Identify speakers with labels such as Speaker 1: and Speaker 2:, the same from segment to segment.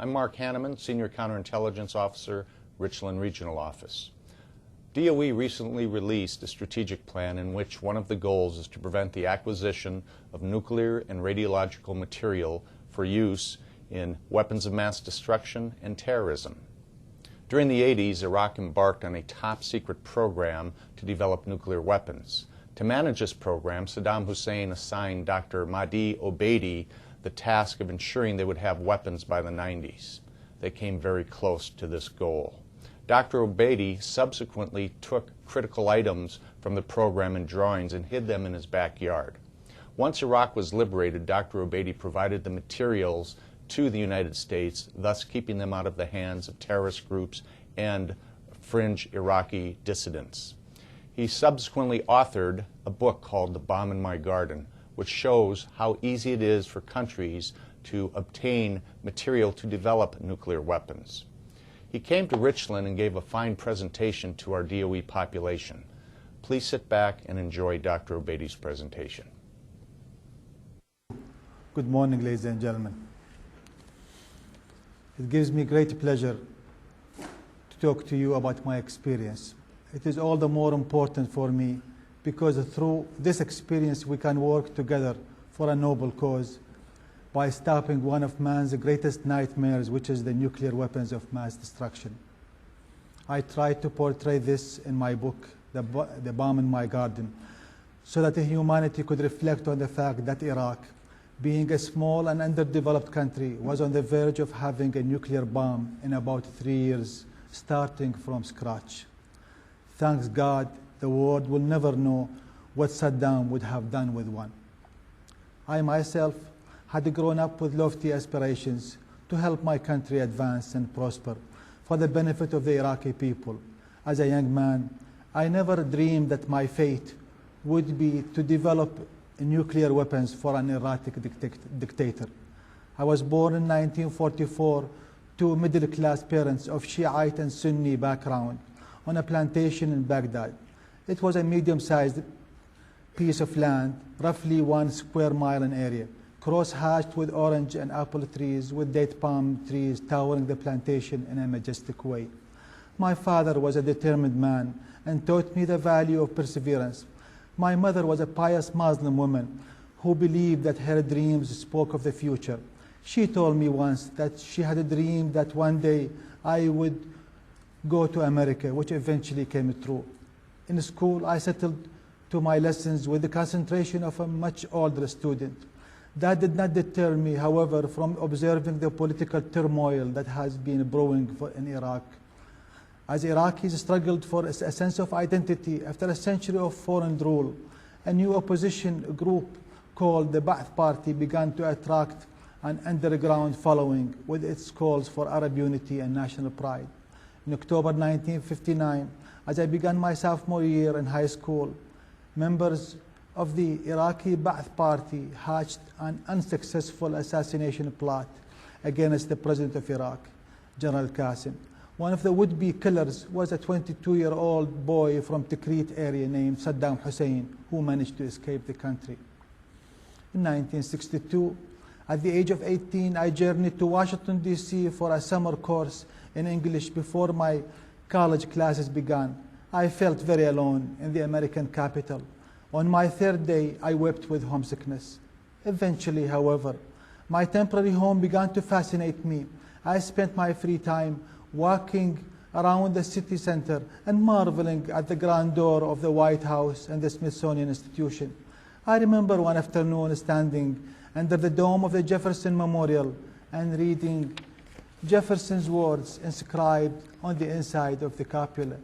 Speaker 1: I'm Mark Hanneman, Senior Counterintelligence Officer, Richland Regional Office. DOE recently released a strategic plan in which one of the goals is to prevent the acquisition of nuclear and radiological material for use in weapons of mass destruction and terrorism. During the 80s, Iraq embarked on a top-secret program to develop nuclear weapons. To manage this program, Saddam Hussein assigned Dr. Mahdi Obeidi the task of ensuring they would have weapons by the 90s. They came very close to this goal. Dr. Obeidi subsequently took critical items from the program and drawings and hid them in his backyard. Once Iraq was liberated, Dr. Obeidi provided the materials to the United States, thus keeping them out of the hands of terrorist groups and fringe Iraqi dissidents. He subsequently authored a book called The Bomb in My Garden, which shows how easy it is for countries to obtain material to develop nuclear weapons. He came to Richland and gave a fine presentation to our DOE population. Please sit back and enjoy Dr. Obeidi's presentation.
Speaker 2: Good morning, ladies and gentlemen. It gives me great pleasure to talk to you about my experience. It is all the more important for me because through this experience we can work together for a noble cause by stopping one of man's greatest nightmares, which is the nuclear weapons of mass destruction. I tried to portray this in my book, The Bomb in My Garden, so that humanity could reflect on the fact that Iraq, being a small and underdeveloped country, was on the verge of having a nuclear bomb in about 3 years, starting from scratch. Thanks God, the world will never know what Saddam would have done with one. I myself had grown up with lofty aspirations to help my country advance and prosper for the benefit of the Iraqi people. As a young man, I never dreamed that my fate would be to develop nuclear weapons for an erratic dictator. I was born in 1944 to middle-class parents of Shiite and Sunni background on a plantation in Baghdad. It was a medium-sized piece of land, roughly 1 square mile in area, cross-hatched with orange and apple trees, with date palm trees towering the plantation in a majestic way. My father was a determined man and taught me the value of perseverance. My mother was a pious Muslim woman who believed that her dreams spoke of the future. She told me once that she had a dream that one day I would go to America, which eventually came true. In school, I settled to my lessons with the concentration of a much older student. That did not deter me, however, from observing the political turmoil that has been brewing in Iraq. As Iraqis struggled for a sense of identity after a century of foreign rule, a new opposition group called the Ba'ath Party began to attract an underground following with its calls for Arab unity and national pride. In October 1959, as I began my sophomore year in high school, members of the Iraqi Ba'ath Party hatched an unsuccessful assassination plot against the President of Iraq, General Qasim. One of the would-be killers was a 22-year-old boy from Tikrit area named Saddam Hussein, who managed to escape the country. In 1962, at the age of 18, I journeyed to Washington, D.C. for a summer course in English before my college classes began. I felt very alone in the American capital. On my third day, I wept with homesickness. Eventually, however, my temporary home began to fascinate me. I spent my free time walking around the city center and marveling at the grandeur of the White House and the Smithsonian Institution. I remember one afternoon standing under the dome of the Jefferson Memorial and reading Jefferson's words inscribed on the inside of the cupola.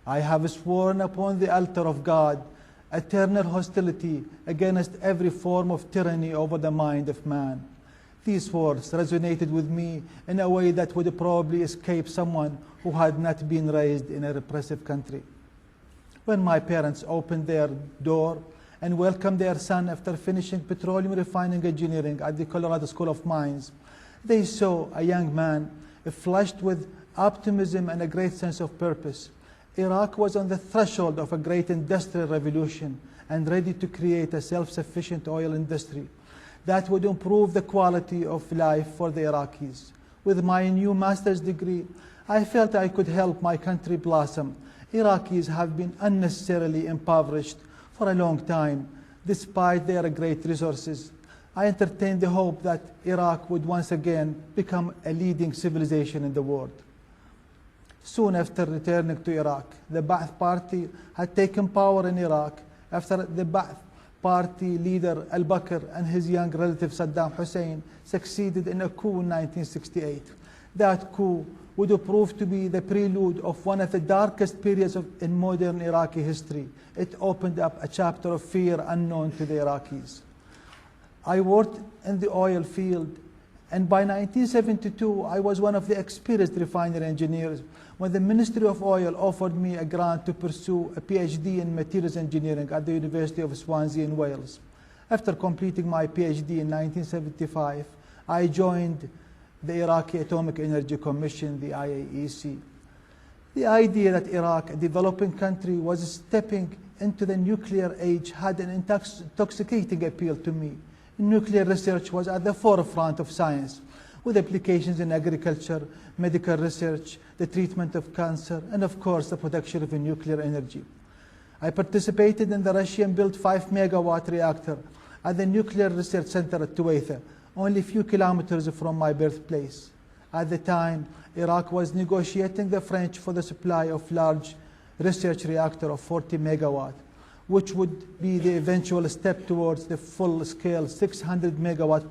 Speaker 2: I have sworn upon the altar of God eternal hostility against every form of tyranny over the mind of man. These words resonated with me in a way that would probably escape someone who had not been raised in a repressive country. When my parents opened their door and welcomed their son after finishing petroleum refining engineering at the Colorado School of Mines, they saw a young man flushed with optimism and a great sense of purpose. Iraq was on the threshold of a great industrial revolution and ready to create a self-sufficient oil industry that would improve the quality of life for the Iraqis. with my new master's degree, I felt I could help my country blossom. Iraqis have been unnecessarily impoverished for a long time, despite their great resources. I entertained the hope that Iraq would once again become a leading civilization in the world. Soon after returning to Iraq, the Ba'ath Party had taken power in Iraq after the Ba'ath Party leader al-Bakr and his young relative Saddam Hussein succeeded in a coup in 1968. That coup would prove to be the prelude of one of the darkest periods in modern Iraqi history. It opened up a chapter of fear unknown to the Iraqis. I worked in the oil field, and by 1972, I was one of the experienced refinery engineers when the Ministry of Oil offered me a grant to pursue a PhD in materials engineering at the University of Swansea in Wales. After completing my PhD in 1975, I joined the Iraqi Atomic Energy Commission, the IAEC. The idea that Iraq, a developing country, was stepping into the nuclear age had an intoxicating appeal to me. Nuclear research was at the forefront of science, with applications in agriculture, medical research, the treatment of cancer, and of course the production of nuclear energy. I participated in the Russian-built 5-megawatt reactor at the Nuclear Research Center at Tuwaitha, only a few kilometers from my birthplace. At the time, Iraq was negotiating the French for the supply of large research reactor of 40 megawatt, which would be the eventual step towards the full-scale 600 megawatt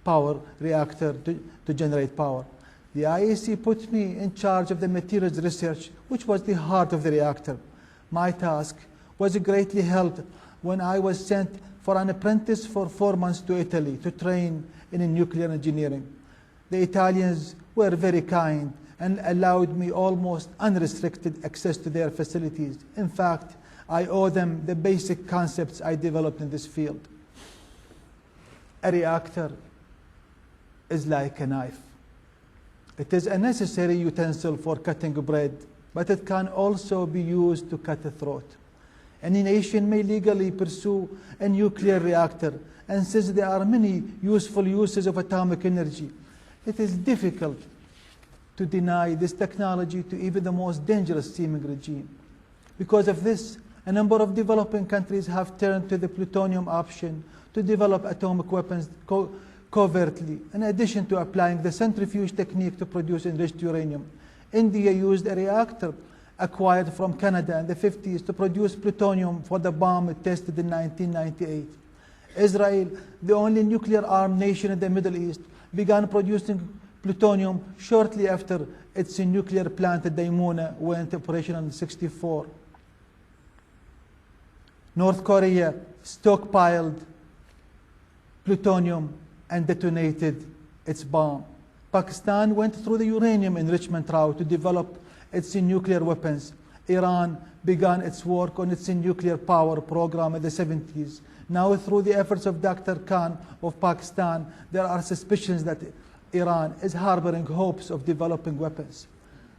Speaker 2: power reactor to generate power. The IAC put me in charge of the materials research, which was the heart of the reactor. My task was greatly helped when I was sent for an apprentice for 4 months to Italy to train in nuclear engineering. The Italians were very kind and allowed me almost unrestricted access to their facilities. In fact, I owe them the basic concepts I developed in this field. A reactor is like a knife. It is a necessary utensil for cutting bread, but it can also be used to cut a throat. Any nation may legally pursue a nuclear reactor, and since there are many useful uses of atomic energy, it is difficult to deny this technology to even the most dangerous seeming regime. Because of this, a number of developing countries have turned to the plutonium option to develop atomic weapons covertly, in addition to applying the centrifuge technique to produce enriched uranium. India used a reactor acquired from Canada in the 50s to produce plutonium for the bomb it tested in 1998. Israel, the only nuclear-armed nation in the Middle East, began producing plutonium shortly after its nuclear plant at Daimona went operational in 1964. North Korea stockpiled plutonium and detonated its bomb. Pakistan went through the uranium enrichment route to develop its nuclear weapons. Iran began its work on its nuclear power program in the 70s. Now, through the efforts of Dr. Khan of Pakistan, there are suspicions that Iran is harboring hopes of developing weapons.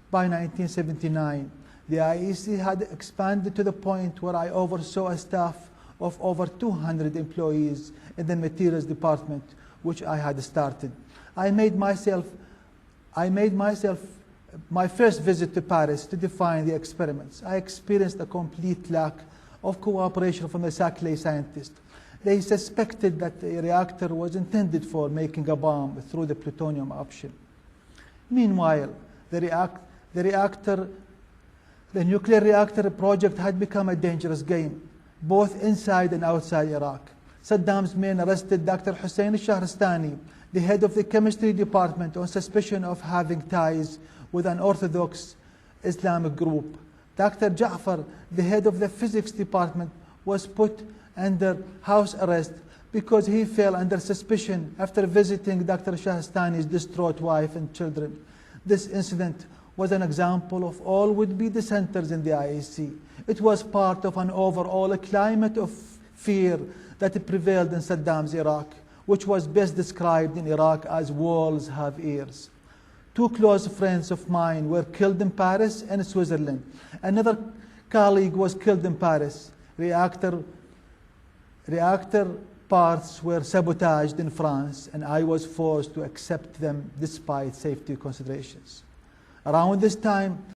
Speaker 2: By 1979, the IEC had expanded to the point where I oversaw a staff of over 200 employees in the materials department, which I had started. I made myself my first visit to Paris to define the experiments. I experienced a complete lack of cooperation from the Saclay scientists. They suspected that the reactor was intended for making a bomb through the plutonium option. Meanwhile, the nuclear reactor project had become a dangerous game, both inside and outside Iraq. Saddam's men arrested Dr. Hussein al-Shahrastani, the head of the chemistry department, on suspicion of having ties with an orthodox Islamic group. Dr. Ja'far, the head of the physics department, was put under house arrest because he fell under suspicion after visiting Dr. Shahrastani's distraught wife and children. This incident was an example of all would-be dissenters in the IAC. It was part of an overall climate of fear that prevailed in Saddam's Iraq, which was best described in Iraq as walls have ears. Two close friends of mine were killed in Paris and Switzerland. Another colleague was killed in Paris. Reactor parts were sabotaged in France, and I was forced to accept them despite safety considerations. Around this time,